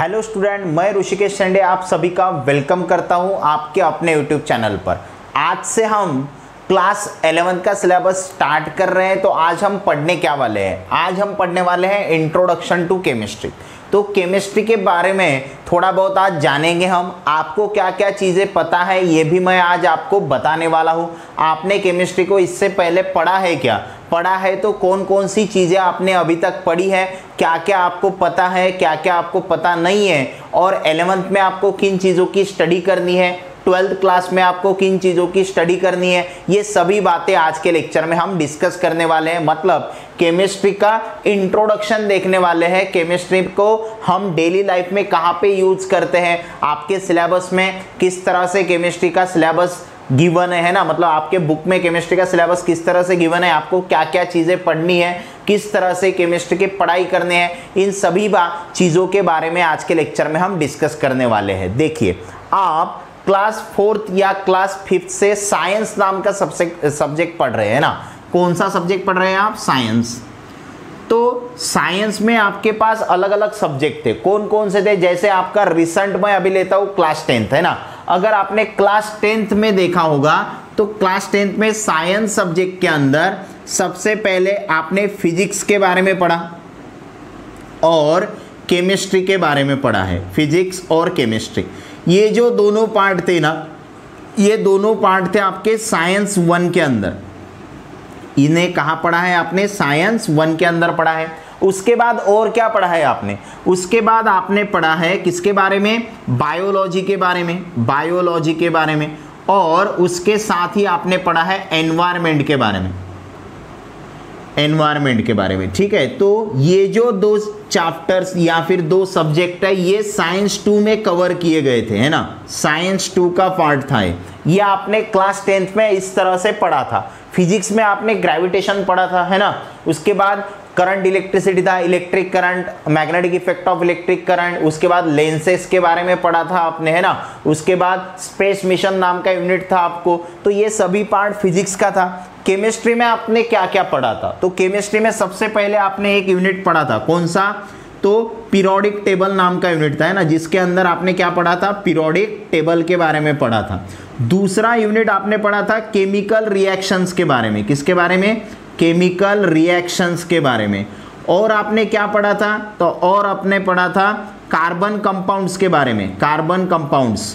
Hello student, मैं ऋषिकेश शेंडे आप सभी का वेलकम करता हूं आपके अपने यूट्यूब चैनल पर। आज से हम क्लास 11 का सिलेबस स्टार्ट कर रहे हैं। तो आज हम पढ़ने क्या वाले हैं? आज हम पढ़ने वाले हैं इंट्रोडक्शन टू केमिस्ट्री। तो केमिस्ट्री के बारे में थोड़ा बहुत आज जानेंगे हम। आपको क्या क्या चीज़ें पता है ये भी मैं आज आपको बताने वाला हूँ। आपने केमिस्ट्री को इससे पहले पढ़ा है क्या? पढ़ा है तो कौन कौन सी चीज़ें आपने अभी तक पढ़ी है, क्या क्या आपको पता है, क्या क्या आपको पता नहीं है, और 11th में आपको किन चीज़ों की स्टडी करनी है, 12th क्लास में आपको किन चीज़ों की स्टडी करनी है, ये सभी बातें आज के लेक्चर में हम डिस्कस करने वाले हैं। मतलब केमिस्ट्री का इंट्रोडक्शन देखने वाले हैं। केमिस्ट्री को हम डेली लाइफ में कहाँ पे यूज करते हैं, आपके सिलेबस में किस तरह से केमिस्ट्री का सिलेबस गिवन है ना, मतलब आपके बुक में केमिस्ट्री का सिलेबस किस तरह से गिवन है, आपको क्या क्या चीज़ें पढ़नी है, किस तरह से केमिस्ट्री की पढ़ाई करने हैं, इन सभी चीज़ों के बारे में आज के लेक्चर में हम डिस्कस करने वाले हैं। देखिए, आप क्लास 4th या क्लास 5th से साइंस नाम का सब्जेक्ट पढ़ रहे हैं ना। कौन सा सब्जेक्ट पढ़ रहे हैं आप? साइंस। तो साइंस में आपके पास अलग अलग सब्जेक्ट थे। कौन कौन से थे? जैसे आपका रिसेंट में अभी लेता हूँ क्लास 10th है ना। अगर आपने क्लास 10th में देखा होगा तो क्लास 10th में साइंस सब्जेक्ट के अंदर सबसे पहले आपने फिजिक्स के बारे में पढ़ा और केमिस्ट्री के बारे में पढ़ा है। फिजिक्स और केमिस्ट्री, ये जो दोनों पार्ट थे ना, ये दोनों पार्ट थे आपके साइंस 1 के अंदर। इन्हें कहाँ पढ़ा है आपने? साइंस 1 के अंदर पढ़ा है। उसके बाद और क्या पढ़ा है आपने? उसके बाद आपने पढ़ा है किसके बारे में? बायोलॉजी के बारे में। बायोलॉजी के बारे में। और उसके साथ ही आपने पढ़ा है एनवायरनमेंट के बारे में। एनवायरनमेंट के बारे में, ठीक है। तो ये जो दो चैप्टर्स या फिर दो सब्जेक्ट है, ये साइंस 2 में कवर किए गए थे, है ना। साइंस 2 का पार्ट था ये आपने क्लास 10th में इस तरह से पढ़ा था। फिजिक्स में आपने ग्रेविटेशन पढ़ा था, है ना। उसके बाद करंट इलेक्ट्रिसिटी था, electric current, magnetic effect of electric current. उसके बाद लेंसेस के बारे में पढ़ा था आपने, है ना। उसके बाद स्पेस मिशन नाम का यूनिट था आपको। तो ये सभी पार्ट फिजिक्स का था। केमिस्ट्री में आपने क्या क्या पढ़ा था? तो केमिस्ट्री में सबसे पहले आपने एक यूनिट पढ़ा था। कौन सा? तो पीरियोडिक टेबल नाम का यूनिट था, है ना, जिसके अंदर आपने क्या पढ़ा था? पीरियोडिक टेबल के बारे में पढ़ा था। दूसरा यूनिट आपने पढ़ा था केमिकल रिएक्शंस के बारे में। किसके बारे में? केमिकल रिएक्शंस के बारे में। और आपने क्या पढ़ा था? तो और आपने पढ़ा था कार्बन कंपाउंड्स के बारे में। Carbon compounds.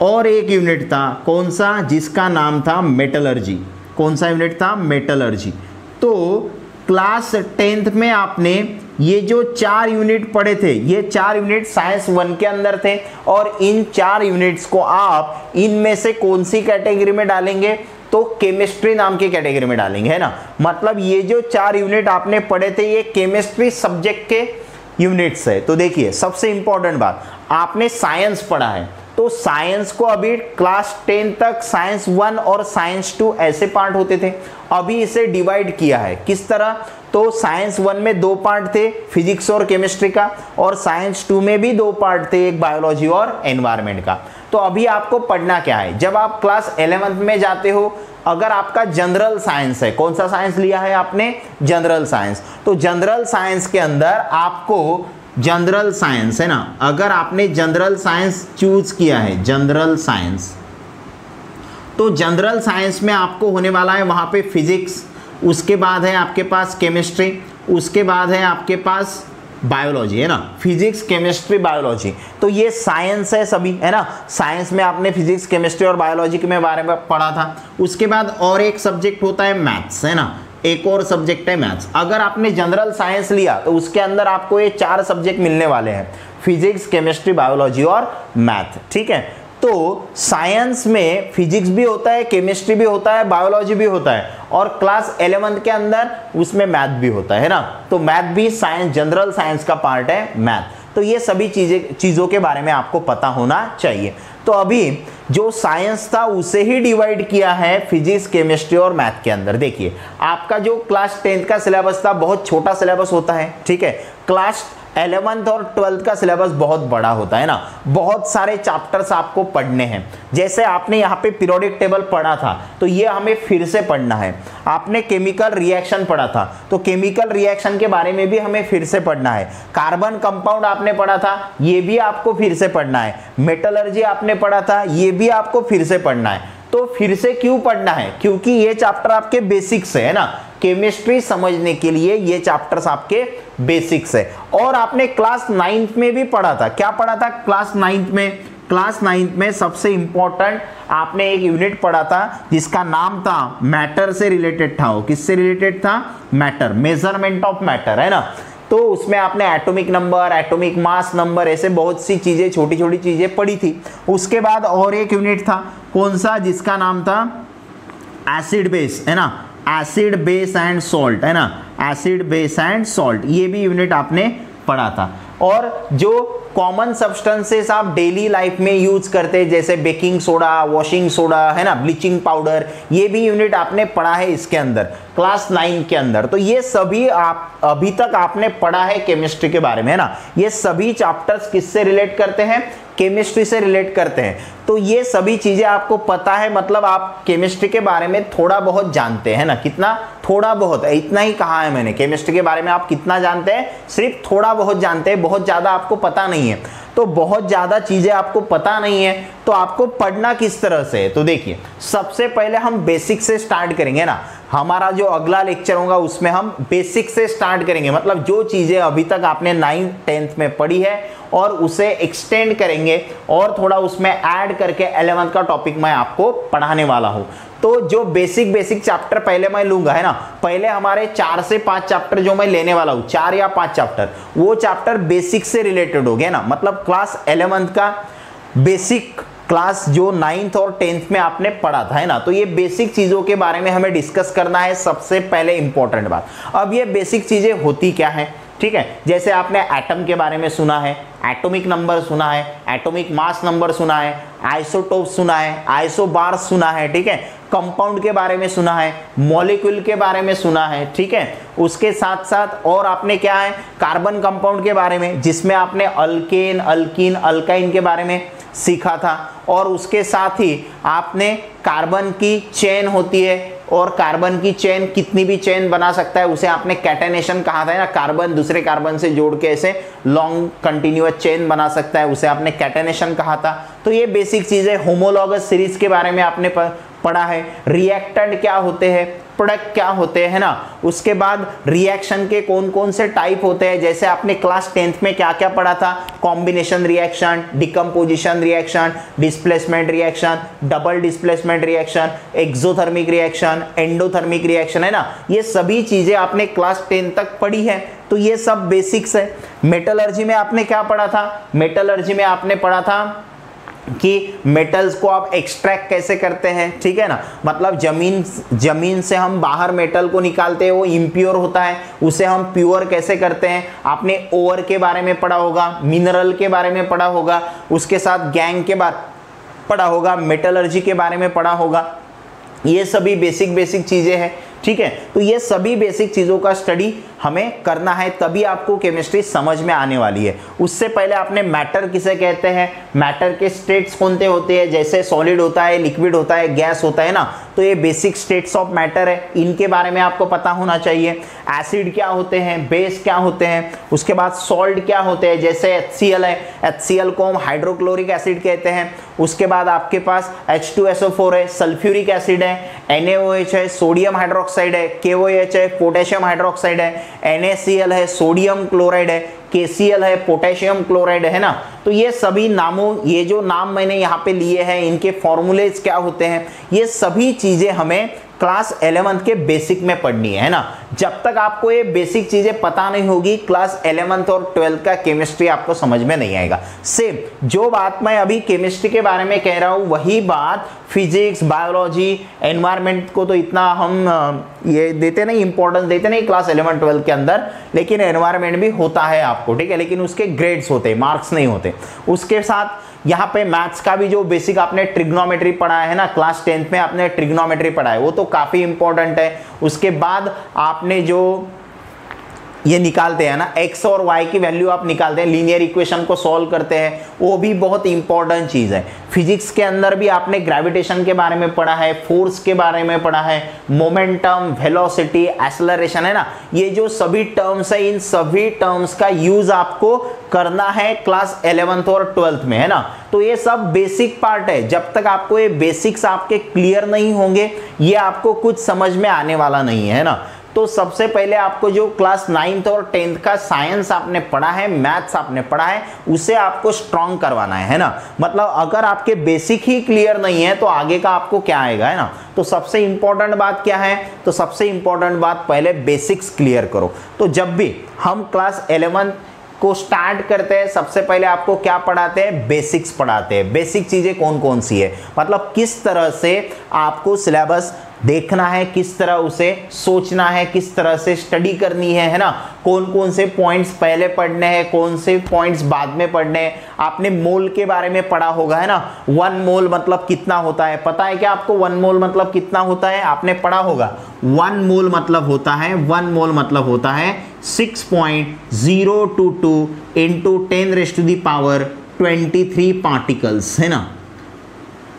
और एक यूनिट था, कौन सा? जिसका नाम था मेटलर्जी। कौन सा यूनिट था? मेटलर्जी। तो क्लास 10th में आपने ये जो 4 यूनिट पढ़े थे, ये 4 यूनिट साइंस 1 के अंदर थे। और इन 4 यूनिट्स को आप इनमें से कौन सी कैटेगरी में डालेंगे? तो केमिस्ट्री नाम की कैटेगरी में डालेंगे, है ना। मतलब ये जो 4 यूनिट आपने पढ़े थे, ये केमिस्ट्री सब्जेक्ट के यूनिट्स है। तो देखिए, सबसे इंपॉर्टेंट बात, आपने साइंस पढ़ा है तो साइंस को अभी क्लास 10 तक साइंस 1 और साइंस 2 ऐसे पार्ट होते थे। अभी इसे डिवाइड किया है। किस तरह? तो साइंस 1 में 2 पार्ट थे, फिजिक्स और केमिस्ट्री का, और साइंस 2 में भी 2 पार्ट थे, एक बायोलॉजी और एनवायरनमेंट का। तो अभी आपको पढ़ना क्या है? जब आप क्लास 11th में जाते हो, अगर आपका जनरल साइंस है, कौन सा साइंस लिया है आपने? General science. तो जनरल साइंस के अंदर आपको जनरल साइंस, है ना, अगर आपने जनरल साइंस चूज किया है, जनरल साइंस, तो जनरल साइंस में आपको होने वाला है वहां पे फिजिक्स, उसके बाद है आपके पास केमिस्ट्री, उसके बाद है आपके पास बायोलॉजी, है ना। Physics, chemistry, biology. तो ये साइंस है सभी, है ना। साइंस में आपने फिजिक्स, केमिस्ट्री और बायोलॉजी के बारे में पढ़ा था। उसके बाद और एक सब्जेक्ट होता है मैथ्स, है ना। एक और सब्जेक्ट है मैथ्स। अगर आपने जनरल साइंस लिया तो उसके अंदर आपको ये 4 सब्जेक्ट मिलने वाले हैं, फिजिक्स, केमिस्ट्री, बायोलॉजी और मैथ, ठीक है। तो साइंस में फिजिक्स भी होता है, केमिस्ट्री भी होता है, बायोलॉजी भी होता है, और क्लास 11th के अंदर उसमें मैथ भी होता है ना। तो मैथ भी साइंस, जनरल साइंस का पार्ट है मैथ। तो ये सभी चीज़ों के बारे में आपको पता होना चाहिए। तो अभी जो साइंस था उसे ही डिवाइड किया है फिजिक्स, केमिस्ट्री और मैथ के अंदर। देखिए, आपका जो क्लास 10th का सिलेबस था बहुत छोटा सिलेबस होता है, ठीक है। क्लास 11th और 12th का सिलेबस बहुत बड़ा होता है ना, बहुत सारे चैप्टर्स आपको पढ़ने हैं। जैसे आपने यहाँ पे पीरियोडिक टेबल पढ़ा था तो ये हमें फिर से पढ़ना है। आपने केमिकल रिएक्शन पढ़ा था तो केमिकल रिएक्शन के बारे में भी हमें फिर से पढ़ना है। कार्बन कंपाउंड आपने पढ़ा था, ये भी आपको फिर से पढ़ना है। मेटलर्जी आपने पढ़ा था, ये भी आपको फिर से पढ़ना है। तो फिर से क्यों पढ़ना है? क्योंकि ये चैप्टर आपके बेसिक्स है ना, केमिस्ट्री समझने के लिए ये चैप्टर्स आपके बेसिक्स है। और आपने क्लास 9th में भी पढ़ा था, क्या पढ़ा था क्लास 9th में? क्लास 9th में सबसे इंपॉर्टेंट आपने एक यूनिट पढ़ा था जिसका नाम था मैटर से रिलेटेड था। वो किससे रिलेटेड था? मैटर, मेजरमेंट ऑफ मैटर, है ना। तो उसमें आपने atomic number, atomic mass number, ऐसे बहुत सी चीजें, छोटी छोटी चीजें पढ़ी थी। उसके बाद और एक यूनिट था, कौन सा? जिसका नाम था एसिड बेस, है ना, एसिड बेस एंड सॉल्ट, है ना, एसिड बेस एंड सॉल्ट, ये भी यूनिट आपने पढ़ा था। और जो कॉमन सब्सटेंसेस आप डेली लाइफ में यूज करते हैं जैसे बेकिंग सोडा, वॉशिंग सोडा, है ना, ब्लीचिंग पाउडर, ये भी यूनिट आपने पढ़ा है इसके अंदर, क्लास 9 के अंदर। तो ये सभी आप अभी तक आपने पढ़ा है केमिस्ट्री के बारे में, है ना। ये सभी चैप्टर्स किससे रिलेट करते हैं? केमिस्ट्री से रिलेट करते हैं। तो ये सभी चीजें आपको पता है, मतलब आप केमिस्ट्री के बारे में थोड़ा बहुत जानते हैं ना। कितना? थोड़ा बहुत, इतना ही कहा है मैंने। केमिस्ट्री के बारे में आप कितना जानते हैं? सिर्फ थोड़ा बहुत जानते हैं, बहुत ज्यादा आपको पता नहीं है। तो बहुत ज्यादा चीजें आपको पता नहीं है तो आपको पढ़ना किस तरह से है? तो देखिए, सबसे पहले हम बेसिक से स्टार्ट करेंगे ना। हमारा जो अगला लेक्चर होगा उसमें हम बेसिक से स्टार्ट करेंगे, मतलब जो चीजें अभी तक आपने 9th 10th में पढ़ी है और उसे एक्सटेंड करेंगे और थोड़ा उसमें ऐड करके 11th का टॉपिक मैं आपको पढ़ाने वाला हूं। तो जो बेसिक चैप्टर पहले मैं लूंगा, है ना, पहले हमारे 4 से 5 चैप्टर जो मैं लेने वाला हूं, 4 या 5 चैप्टर, वो चैप्टर बेसिक से रिलेटेड हो गया ना। मतलब क्लास 11th का बेसिक, क्लास जो 9th और 10th में आपने पढ़ा था, है ना। तो ये बेसिक चीजों के बारे में हमें डिस्कस करना है, सबसे पहले इंपॉर्टेंट बात। अब ये बेसिक चीजें होती क्या है? ठीक है, जैसे आपने एटम के बारे में सुना है, एटॉमिक नंबर सुना है, एटॉमिक मास नंबर सुना है, आइसोटोप सुना है, आइसोबार सुना है, ठीक है, कंपाउंड के बारे में सुना है, मॉलिक्यूल के बारे में सुना है, ठीक है। उसके साथ साथ और आपने क्या है, कार्बन कंपाउंड के बारे में, जिसमें आपने अल्केन, अल्कीन, अल्काइन के बारे में सीखा था। और उसके साथ ही आपने कार्बन की चेन होती है और कार्बन की चेन कितनी भी चेन बना सकता है, उसे आपने कैटेनेशन कहा था ना। कार्बन दूसरे कार्बन से जोड़ के ऐसे लॉन्ग कंटिन्यूअस चेन बना सकता है, उसे आपने कैटेनेशन कहा था। तो ये बेसिक चीजें। होमोलॉगस सीरीज के बारे में आपने पढ़ा है, रिएक्टेंट क्या होते हैं, प्रोडक्ट क्या होते हैं ना। उसके बाद रिएक्शन के कौन कौन से टाइप होते हैं, जैसे आपने क्लास 10th में क्या क्या पढ़ा था, combination reaction, decomposition reaction, displacement reaction, double displacement reaction, exothermic reaction, endothermic reaction, है ना। ये सभी चीजें आपने क्लास 10 तक पढ़ी है। तो ये सब बेसिक्स है। मेटलर्जी में आपने क्या पढ़ा था? मेटलर्जी में आपने पढ़ा था कि मेटल्स को आप एक्सट्रैक्ट कैसे करते हैं, ठीक है ना। मतलब जमीन से हम बाहर मेटल को निकालते हैं, वो इम्प्योर होता है, उसे हम प्योर कैसे करते हैं। आपने ओर के बारे में पढ़ा होगा, मिनरल के बारे में पढ़ा होगा, उसके साथ गैंग के बारे पढ़ा होगा, मेटलर्जी के बारे में पढ़ा होगा। ये सभी बेसिक चीजें हैं, ठीक है। तो ये सभी बेसिक चीजों का स्टडी हमें करना है, तभी आपको केमिस्ट्री समझ में आने वाली है। उससे पहले आपने मैटर किसे कहते हैं, मैटर के स्टेट्स कौन से होते हैं, जैसे सॉलिड होता है, लिक्विड होता है, गैस होता है ना। तो ये बेसिक स्टेट्स ऑफ मैटर है, इनके बारे में आपको पता होना चाहिए। एसिड क्या होते हैं, बेस क्या होते हैं, उसके बाद सॉल्ट क्या होते हैं, जैसे HCl है, HCl को हम हाइड्रोक्लोरिक एसिड कहते हैं। उसके बाद आपके पास H2SO4 है, सल्फ्यूरिक एसिड है, NaOH है, सोडियम हाइड्रोक्साइड है, KOH है, पोटेशियम हाइड्रोक्साइड है, NaCl है, सोडियम क्लोराइड है, KCl है, पोटेशियम क्लोराइड है ना। तो ये सभी नामों, ये जो नाम मैंने यहाँ पे लिए हैं, इनके फॉर्मूलेज क्या होते हैं, ये सभी चीजें हमें क्लास 11th के बेसिक में पढ़नी है ना। जब तक आपको ये बेसिक चीजें पता नहीं होगी, क्लास 11th और 12th का केमिस्ट्री आपको समझ में नहीं आएगा। सेम जो बात मैं अभी केमिस्ट्री के बारे में कह रहा हूँ, वही बात फिजिक्स, बायोलॉजी, एनवायरनमेंट को तो इतना हम ये देते नहीं, इंपॉर्टेंस देते नहीं क्लास 11 12 के अंदर, लेकिन एनवायरनमेंट भी होता है आपको, ठीक है, लेकिन उसके ग्रेड्स होते हैं, मार्क्स नहीं होते। उसके साथ यहाँ पे मैथ्स का भी जो बेसिक आपने ट्रिग्नोमेट्री पढ़ा है ना, क्लास 10th में आपने ट्रिग्नोमेट्री पढ़ा है, वो तो काफी इंपॉर्टेंट है। उसके बाद आपने जो ये निकालते हैं ना, x और y की वैल्यू आप निकालते हैं, लीनियर इक्वेशन को सॉल्व करते हैं, वो भी बहुत इंपॉर्टेंट चीज है। फिजिक्स के अंदर भी आपने ग्रेविटेशन के बारे में पढ़ा है, फोर्स के बारे में पढ़ा है, मोमेंटम, वेलोसिटी, एक्सेलरेशन, है ना, ये जो सभी टर्म्स है, इन सभी टर्म्स का यूज आपको करना है क्लास 11th और 12th में, है ना। तो ये सब बेसिक पार्ट है, जब तक आपको ये बेसिक्स आपके क्लियर नहीं होंगे ये आपको कुछ समझ में आने वाला नहीं है ना। तो सबसे पहले आपको जो क्लास 9th और 10th का साइंस आपने पढ़ा है, मैथ्स आपने पढ़ा है, उसे आपको स्ट्रॉन्ग करवाना है ना। मतलब अगर आपके बेसिक ही क्लियर नहीं है तो आगे का आपको क्या आएगा, है ना। तो सबसे इंपॉर्टेंट बात क्या है, तो सबसे इंपॉर्टेंट बात पहले बेसिक्स क्लियर करो। तो जब भी हम क्लास 11 को स्टार्ट करते हैं सबसे पहले आपको क्या पढ़ाते हैं, बेसिक्स पढ़ाते हैं। बेसिक चीजें कौन कौन सी है, मतलब किस तरह से आपको सिलेबस देखना है, किस तरह उसे सोचना है, किस तरह से स्टडी करनी है ना, कौन कौन से पॉइंट्स पहले पढ़ने हैं, कौन से पॉइंट्स बाद में पढ़ने हैं। आपने मोल के बारे में पढ़ा होगा, है ना, 1 मोल मतलब कितना होता है, पता है क्या आपको 1 मोल मतलब कितना होता है, आपने पढ़ा होगा। 1 मोल मतलब होता है 6.022 इंटू 10⁻³ पार्टिकल्स, है ना।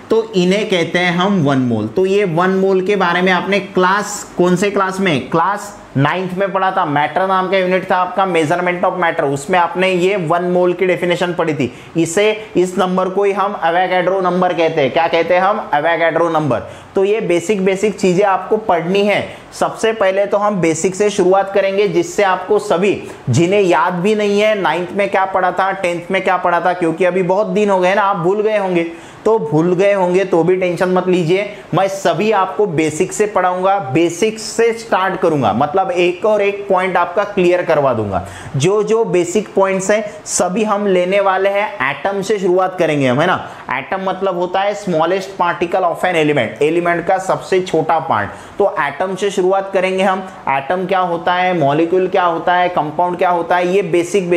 तो इन्हें कहते हैं हम 1 मोल। तो ये 1 मोल के बारे में आपने क्लास, कौन से क्लास में, क्लास 9th में पढ़ा था। मैटर नाम का यूनिट था आपका, मेजरमेंट ऑफ मैटर, उसमें आपने ये 1 मोल की डेफिनेशन पढ़ी थी। इस नंबर को ही हम एवोगाड्रो नंबर कहते हैं। क्या कहते हैं हम, एवोगाड्रो नंबर। तो ये बेसिक चीजें आपको पढ़नी है। सबसे पहले तो हम बेसिक से शुरुआत करेंगे, जिससे आपको सभी, जिन्हें याद भी नहीं है 9th में क्या पढ़ा था, 10th में क्या पढ़ा था, क्योंकि अभी बहुत दिन हो गए ना, आप भूल गए होंगे, तो भूल गए होंगे तो भी टेंशन मत लीजिए, मैं सभी आपको बेसिक से पढ़ाऊंगा, बेसिक से स्टार्ट करूंगा, मतलब एक और एक पॉइंट आपका क्लियर करवा दूंगा। जो जो बेसिक पॉइंट्स हैं सभी हम लेने वाले हैं। एटम से शुरुआत करेंगे हम, है ना। एटम मतलब होता है smallest particle of an element, element का सबसे छोटा पार्ट। तो एटम से शुरुआत करेंगे हम। एटम क्या होता है, मॉलिक्यूल क्या होता है, कंपाउंड क्या होता है, ये बेसिक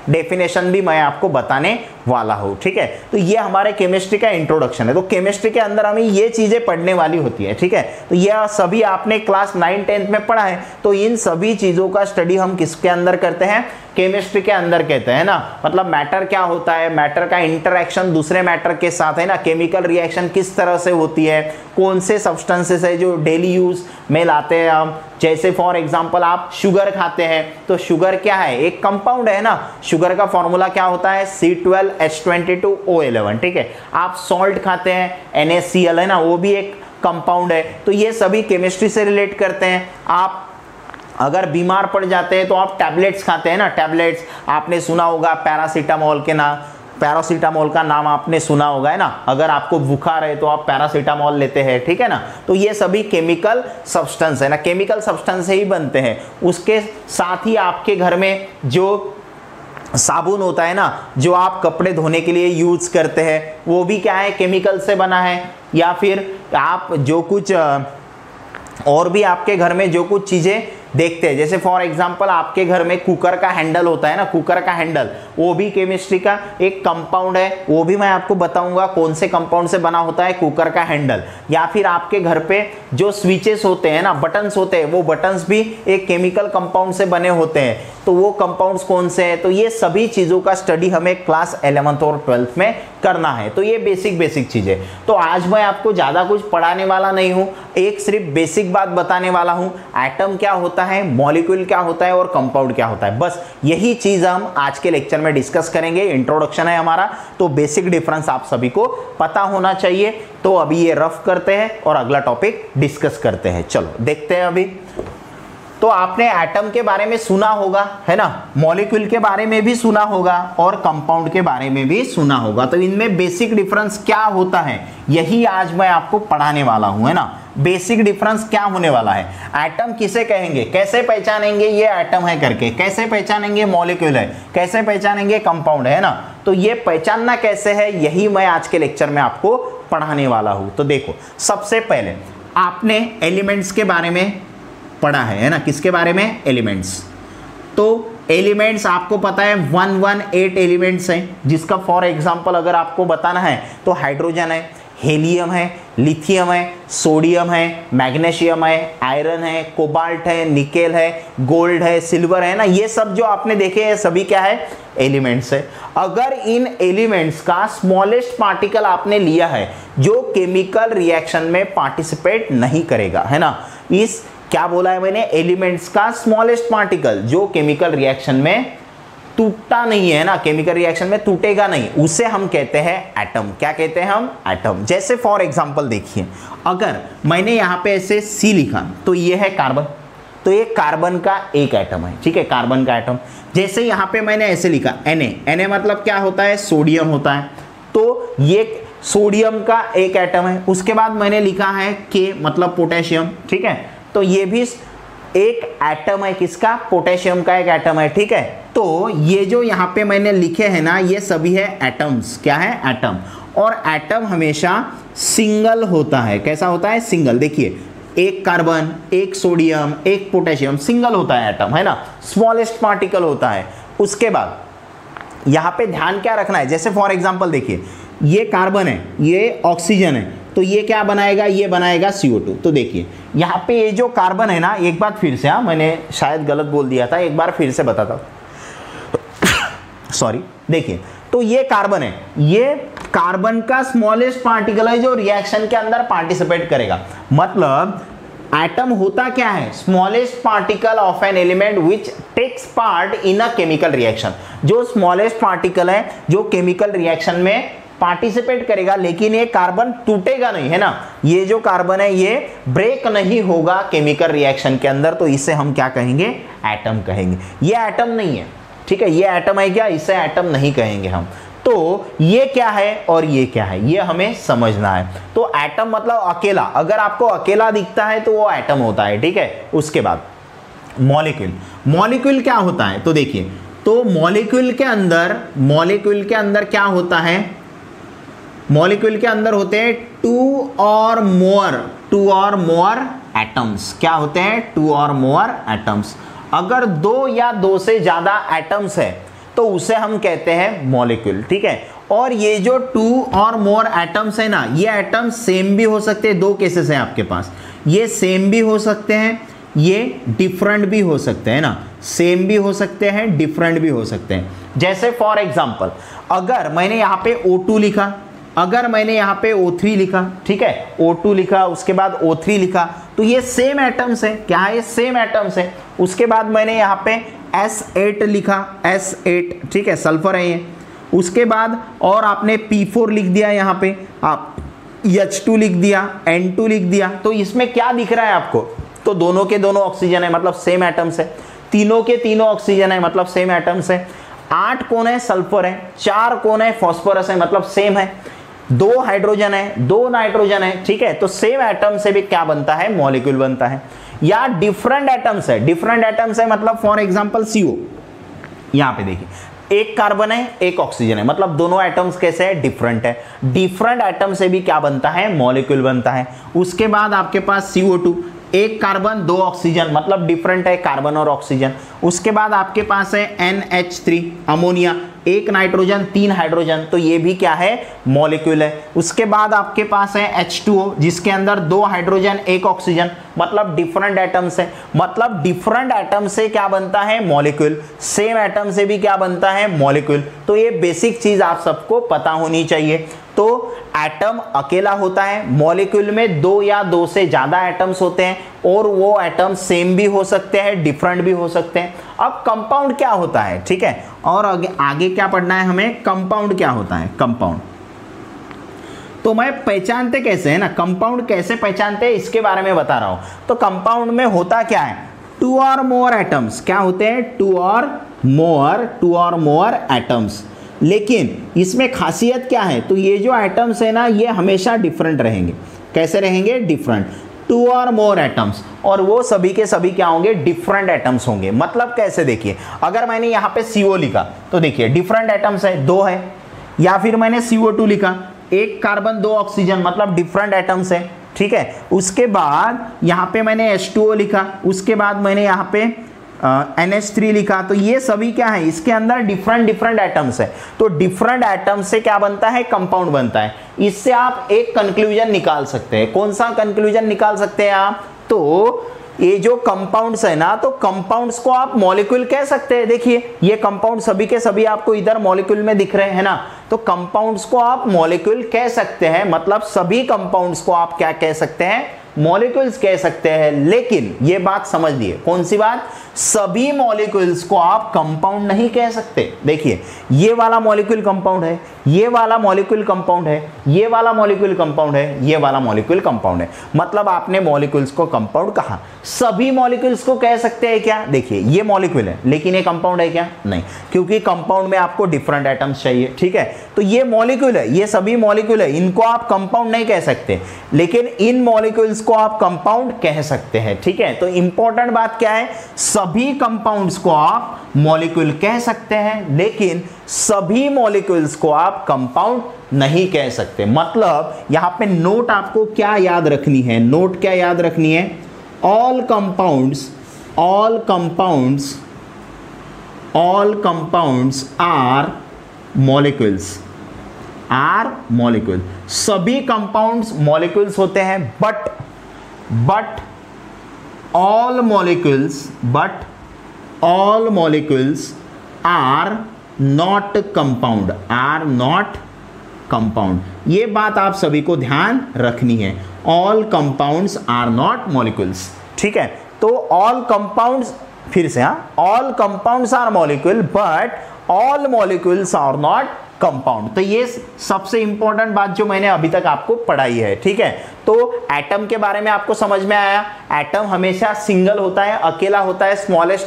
डेफिनेशन भी मैं आपको बताने वाला हूं, ठीक है। तो ये हमारे केमिस्ट्री का इंट्रोडक्शन है। तो केमिस्ट्री के अंदर हमें ये चीजें पढ़ने वाली होती है, ठीक है। तो ये सभी आपने क्लास 9-10th में पढ़ा है। तो इन सभी चीजों का स्टडी हम किसके अंदर करते हैं, केमिस्ट्री के अंदर कहते हैं ना। मतलब मैटर क्या होता है, मैटर का इंटरेक्शन दूसरे मैटर के साथ, है ना, केमिकल रिएक्शन किस तरह से होती है, कौन से सब्सटेंसेस है जो डेली यूज में लाते हैं हम। जैसे फॉर एग्जांपल आप शुगर खाते हैं, तो शुगर क्या है, एक कंपाउंड है ना। शुगर का फॉर्मूला क्या होता है, C12H22O11, ठीक है। आप सॉल्ट खाते हैं, NaCl, है ना, वो भी एक कंपाउंड है। तो ये सभी केमिस्ट्री से रिलेट करते हैं। आप अगर बीमार पड़ जाते हैं तो आप टैबलेट्स खाते हैं ना, टैबलेट्स आपने सुना होगा, पैरासीटामोल के नाम, पैरासीटामोल का नाम आपने सुना होगा, है ना। अगर आपको बुखार है तो आप पैरासीटामोल लेते हैं, ठीक है ना। तो ये सभी केमिकल सब्सटेंस है ना, केमिकल सब्सटेंस से ही बनते हैं। उसके साथ ही आपके घर में जो साबुन होता है ना, जो आप कपड़े धोने के लिए यूज करते हैं, वो भी क्या है, केमिकल से बना है। या फिर आप जो कुछ और भी आपके घर में जो कुछ चीजें देखते हैं, जैसे फॉर एग्जांपल आपके घर में कुकर का हैंडल होता है ना, कुकर का हैंडल, वो भी केमिस्ट्री का एक कंपाउंड है। वो भी मैं आपको बताऊंगा कौन से कंपाउंड से बना होता है कुकर का हैंडल। या फिर आपके घर पे जो स्विचेस होते हैं ना, बटन्स होते हैं, वो बटन्स भी एक केमिकल कंपाउंड से बने होते हैं। तो वो कंपाउंड्स कौन से हैं, तो ये सभी चीजों का स्टडी हमें क्लास 11th और 12th में करना है। तो ये बेसिक चीजें। तो आज मैं आपको ज्यादा कुछ पढ़ाने वाला नहीं हूं, एक सिर्फ बेसिक बात बताने वाला हूं। एटम क्या होता है, मॉलिक्यूल क्या होता है और कंपाउंड क्या होता है, बस यही चीज हम आज के लेक्चर में डिस्कस करेंगे। इंट्रोडक्शन है हमारा, तो बेसिक डिफरेंस आप सभी को पता होना चाहिए। तो अभी ये रफ करते हैं और अगला टॉपिक डिस्कस करते हैं। चलो देखते हैं। अभी तो आपने एटम के बारे में सुना होगा, है ना, मॉलिक्यूल के बारे में भी सुना होगा और कंपाउंड के बारे में भी सुना होगा। तो इनमें बेसिक डिफरेंस क्या होता है, यही आज मैं आपको पढ़ाने वाला हूं, है ना। बेसिक डिफरेंस क्या होने वाला है, एटम किसे कहेंगे, कैसे पहचानेंगे ये एटम है करके, कैसे पहचानेंगे मॉलिक्यूल है, कैसे पहचानेंगे कंपाउंड है ना। तो ये पहचानना कैसे है, यही मैं आज के लेक्चर में आपको पढ़ाने वाला हूं। तो देखो, सबसे पहले आपने एलिमेंट्स के बारे में पढ़ा है ना, किसके बारे में, एलिमेंट्स। तो एलिमेंट्स आपको पता है 118 एलिमेंट्स हैं, जिसका फॉर एग्जांपल अगर आपको बताना है तो हाइड्रोजन है, हेलियम है, लिथियम है, सोडियम है, मैग्नीशियम है, आयरन है, कोबाल्ट है, निकेल है, गोल्ड है, सिल्वर है ना, ये सब जो आपने देखे हैं सभी क्या है, एलिमेंट्स है। अगर इन एलिमेंट्स का स्मॉलेस्ट पार्टिकल आपने लिया है जो केमिकल रिएक्शन में पार्टिसिपेट नहीं करेगा, है ना, इस क्या बोला है मैंने, एलिमेंट्स का स्मॉलेस्ट पार्टिकल जो केमिकल रिएक्शन में टूटता नहीं है ना, केमिकल रिएक्शन में टूटेगा नहीं, उसे हम कहते हैं एटम। क्या कहते हैं हम, एटम। जैसे फॉर एग्जांपल देखिए, अगर मैंने यहां पे ऐसे C लिखा तो ये है कार्बन, तो ये कार्बन का एक एटम है, ठीक है, कार्बन का एटम। जैसे यहां पे मैंने ऐसे लिखा Na मतलब क्या होता है, सोडियम होता है, तो ये सोडियम का एक एटम है। उसके बाद मैंने लिखा है K मतलब पोटेशियम, ठीक है, तो ये भी एक एटम है, किसका, पोटेशियम का एक एटम है, ठीक है। तो ये जो यहाँ पे मैंने लिखे हैं ना, ये सभी है एटम्स। क्या है, एटम। और एटम हमेशा सिंगल होता है। कैसा होता है, सिंगल। देखिए, एक कार्बन, एक सोडियम, एक पोटेशियम, सिंगल होता है एटम, है ना, स्मॉलेस्ट पार्टिकल होता है। उसके बाद यहाँ पे ध्यान क्या रखना है, जैसे फॉर एग्जाम्पल देखिए, ये कार्बन है, ये ऑक्सीजन है, तो ये क्या बनाएगा, ये बनाएगा CO2। तो देखिए यहाँ पे ये जो कार्बन है ना, एक बार फिर से, मैंने शायद गलत बोल दिया था, एक बार फिर से बताता हूँ, सॉरी। देखिए, तो ये कार्बन है, ये कार्बन का स्मॉलेस्ट पार्टिकल है जो रिएक्शन के अंदर पार्टिसिपेट करेगा। मतलब एटम होता क्या है, smallest particle of an element which takes part in a chemical reaction. जो स्मॉलेस्ट पार्टिकल है जो केमिकल रिएक्शन में पार्टिसिपेट करेगा, लेकिन ये कार्बन टूटेगा नहीं, है ना, ये जो कार्बन है ये ब्रेक नहीं होगा केमिकल रिएक्शन के अंदर, तो इसे हम क्या कहेंगे, एटम कहेंगे। ये एटम नहीं है, ठीक है, ये एटम है क्या, इसे एटम नहीं कहेंगे हम। तो ये क्या है और ये क्या है, ये हमें समझना है। तो एटम मतलब अकेला, अगर आपको अकेला दिखता है तो वो एटम होता है, ठीक है। उसके बाद मॉलिक्यूल, मॉलिक्यूल क्या होता है, तो देखिए, तो मॉलिक्यूल के अंदर क्या होता है, मॉलिक्यूल के अंदर होते हैं टू और मोर एटम्स। क्या होते हैं, टू और मोर एटम्स। अगर दो या दो से ज्यादा एटम्स है तो उसे हम कहते हैं मॉलिक्यूल, ठीक है। और ये जो टू और मोर एटम्स है ना, ये एटम्स सेम भी हो सकते हैं, दो केसेस हैं आपके पास, ये सेम भी हो सकते हैं, ये डिफरेंट भी हो सकते हैं ना, सेम भी हो सकते हैं, डिफरेंट भी हो सकते हैं। जैसे फॉर एग्जांपल, अगर मैंने यहाँ पे O2 लिखा, अगर मैंने यहाँ पे O3 लिखा, ठीक है, O2 लिखा, उसके बाद O3 लिखा, तो ये सेम एटम्स है। क्या है, ये सेम एटम्स है। उसके बाद मैंने यहाँ पे S8 लिखा, S8, ठीक है, सल्फर है ये। उसके बाद और आपने P4 लिख दिया, यहाँ पे आप H2 लिख दिया, N2 लिख दिया, तो इसमें क्या दिख रहा है आपको, तो दोनों के दोनों ऑक्सीजन है, मतलब सेम एटम्स है। तीनों के तीनों ऑक्सीजन है, मतलब सेम एटम्स है। 8 कौन है, सल्फर है। 4 कौन है, फॉस्फोरस है, मतलब सेम है। 2 हाइड्रोजन है, 2 नाइट्रोजन है, ठीक है। तो सेम एटम से भी क्या बनता है, मॉलिक्यूल बनता है। या डिफरेंट एटम्स है, डिफरेंट एटम्स है, मतलब फॉर एग्जांपल CO, यहां पे देखिए, एक कार्बन है, एक ऑक्सीजन है, मतलब दोनों एटम्स कैसे है, डिफरेंट है। डिफरेंट एटम से भी क्या बनता है, मॉलिक्यूल बनता है। उसके बाद आपके पास CO2, एक कार्बन 2 ऑक्सीजन, मतलब डिफरेंट है कार्बन और ऑक्सीजन। उसके बाद आपके पास है NH3 अमोनिया, एक नाइट्रोजन 3 हाइड्रोजन, तो ये भी क्या है, मॉलिक्यूल है। उसके बाद आपके पास है H2O, जिसके अंदर 2 हाइड्रोजन 1 ऑक्सीजन, मतलब डिफरेंट एटम्स है। मतलब डिफरेंट एटम से क्या बनता है, मॉलिक्यूल। सेम एटम से भी क्या बनता है, मॉलिक्यूल। तो ये बेसिक चीज आप सबको पता होनी चाहिए। तो एटम अकेला होता है, मॉलिक्यूल में 2 या 2 से ज्यादा एटम्स होते हैं, और वो एटम सेम भी हो सकते हैं, डिफरेंट भी हो सकते हैं। अब कंपाउंड क्या होता है, ठीक है, और आगे क्या पढ़ना है हमें, कंपाउंड क्या होता है, कंपाउंड। तो मैं पहचानते कैसे है ना, कंपाउंड कैसे पहचानते हैं इसके बारे में बता रहा हूं। तो कंपाउंड में होता क्या है, 2 और मोर एटम्स। क्या होते हैं, 2 और मोर एटम्स। लेकिन इसमें खासियत क्या है, तो ये जो एटम्स है ना, ये हमेशा डिफरेंट रहेंगे। कैसे रहेंगे, डिफरेंट। 2 और मोर एटम्स, और वो सभी के सभी क्या होंगे, डिफरेंट एटम्स होंगे। मतलब कैसे, देखिए, अगर मैंने यहाँ पे CO लिखा, तो देखिए डिफरेंट एटम्स है, 2 है। या फिर मैंने CO2 लिखा, एक कार्बन 2 ऑक्सीजन, मतलब डिफरेंट एटम्स है, ठीक है। उसके बाद यहाँ पे मैंने H2O लिखा, उसके बाद मैंने यहाँ पे NH3 लिखा, तो ये सभी क्या है, इसके अंदर डिफरेंट एटम्स है। तो डिफरेंट एटम्स से क्या बनता है, कंपाउंड बनता है। इससे आप एक कंक्लूजन निकाल सकते हैं। कौन सा कंक्लूजन निकाल सकते हैं आप, तो ये जो कंपाउंड्स है ना, तो कंपाउंड्स को आप मॉलिक्यूल कह सकते हैं। देखिए ये कंपाउंड सभी के सभी आपको इधर मॉलिक्यूल में दिख रहे हैं ना, तो कंपाउंड्स को आप मॉलिक्यूल कह सकते हैं। मतलब सभी कंपाउंड्स को आप क्या कह सकते हैं, मॉलिक्यूल्स कह सकते हैं। लेकिन ये बात समझ लिए, कौन सी बात, सभी मॉलिक्यूल्स को आप कंपाउंड नहीं कह सकते। देखिए ये वाला मॉलिक्यूल कंपाउंड है, ये वाला मॉलिक्यूल कंपाउंड है, ये वाला मॉलिक्यूल कंपाउंड है, ये वाला मॉलिक्यूल कंपाउंड है। मतलब आपने मॉलिक्यूल्स को कंपाउंड कहा। सभी मॉलिक्यूल्स को कह सकते हैं क्या, देखिए ये मॉलिक्यूल है लेकिन ये कंपाउंड है क्या, नहीं, क्योंकि कंपाउंड में आपको डिफरेंट एटम्स चाहिए। ठीक है, तो ये मॉलिक्यूल है, ये सभी मॉलिक्यूल है, इनको आप कंपाउंड नहीं कह सकते, लेकिन इन मॉलिक्यूल्स को आप कंपाउंड कह सकते हैं। ठीक है, तो इंपॉर्टेंट बात क्या है, सभी कंपाउंड्स को आप मॉलिक्यूल कह सकते हैं, लेकिन सभी मॉलिक्यूल्स को आप कंपाउंड नहीं कह सकते। मतलब यहां पे नोट आपको क्या याद रखनी है, नोट क्या याद रखनी है, ऑल कंपाउंड्स आर मॉलिक्यूल्स, सभी कंपाउंड्स मॉलिक्यूल्स होते हैं, but all molecules are not compound। ये बात आप सभी को ध्यान रखनी है, all compounds are not molecules। ठीक है, तो all compounds, फिर से all compounds are molecule but all molecules are not compound. तो ये सबसे इंपॉर्टेंट बात जो मैंने अभी तक आपको पढ़ाई है। ठीक है, तो एटम के बारे में आपको समझ में आया। एटम हमेशा सिंगल होता है, अकेला होता है, स्मॉलेस्ट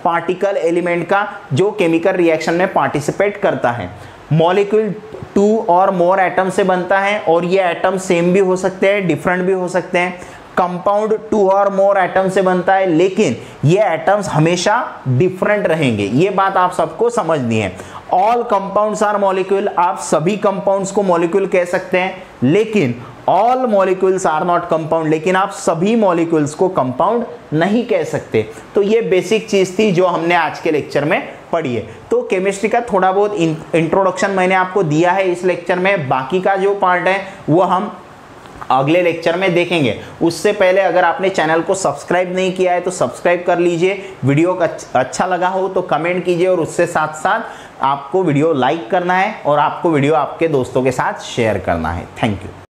पार्टिकल एलिमेंट का जो केमिकल रिएक्शन में पार्टिसिपेट करता है। मॉलिक्यूल 2 और मोर एटम से बनता है, और ये एटम सेम भी हो सकते हैं, डिफरेंट भी हो सकते हैं। कंपाउंड 2 और मोर एटम से बनता है, लेकिन ये एटम्स हमेशा डिफरेंट रहेंगे। ये बात आप सबको समझनी है। ऑल कंपाउंड्स आर मॉलिक्यूल, आप सभी कंपाउंड्स को मॉलिक्यूल कह सकते हैं, लेकिन all molecules are not compound, लेकिन आप सभी मॉलिक्यूल्स को कंपाउंड नहीं कह सकते। तो ये बेसिक चीज थी जो हमने आज के लेक्चर में पढ़ी है। तो केमिस्ट्री का थोड़ा बहुत इंट्रोडक्शन मैंने आपको दिया है इस लेक्चर में, बाकी का जो पार्ट है वो हम अगले लेक्चर में देखेंगे। उससे पहले अगर आपने चैनल को सब्सक्राइब नहीं किया है तो सब्सक्राइब कर लीजिए। वीडियो का अच्छा लगा हो तो कमेंट कीजिए, और उससे साथ साथ आपको वीडियो लाइक करना है और आपको वीडियो आपके दोस्तों के साथ शेयर करना है। Thank you.